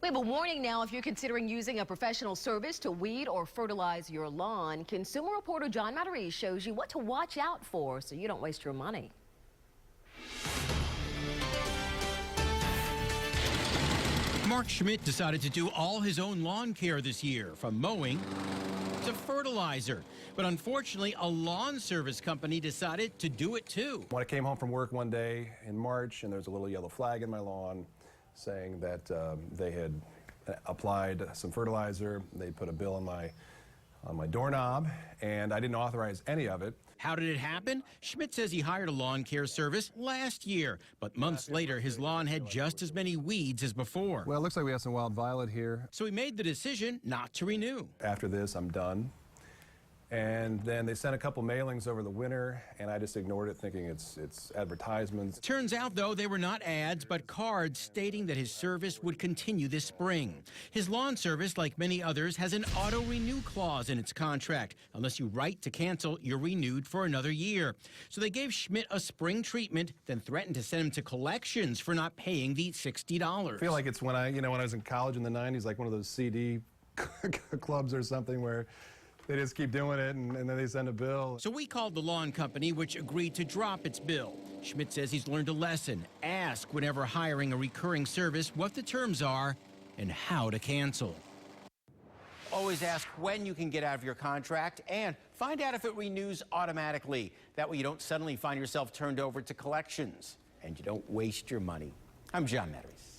We have a warning now if you're considering using a professional service to weed or fertilize your lawn. Consumer reporter John Matarese shows you what to watch out for so you don't waste your money. Mark Schmidt decided to do all his own lawn care this year, from mowing to fertilizer. But unfortunately, a lawn service company decided to do it too. When I came home from work one day in March and there's a little yellow flag in my lawn saying that they had applied some fertilizer, they put a bill on my doorknob, and I didn't authorize any of it. How did it happen? Schmidt says he hired a lawn care service last year, but months later his lawn had just as many weeds as before. Well, it looks like we have some wild violet here. So he made the decision not to renew. After this, I'm done. And then they sent a couple mailings over the winter, and I just ignored it, thinking it's advertisements. Turns out, though, they were not ads, but cards stating that his service would continue this spring. His lawn service, like many others, has an auto-renew clause in its contract. Unless you write to cancel, you're renewed for another year. So they gave Schmidt a spring treatment, then threatened to send him to collections for not paying the $60. I feel like it's when I was in college in the 90s, like one of those CD clubs or something where they just keep doing it, and then they send a bill. So we called the lawn company, which agreed to drop its bill. Schmidt says he's learned a lesson. Ask whenever hiring a recurring service what the terms are and how to cancel. Always ask when you can get out of your contract and find out if it renews automatically. That way you don't suddenly find yourself turned over to collections and you don't waste your money. I'm John Matarese.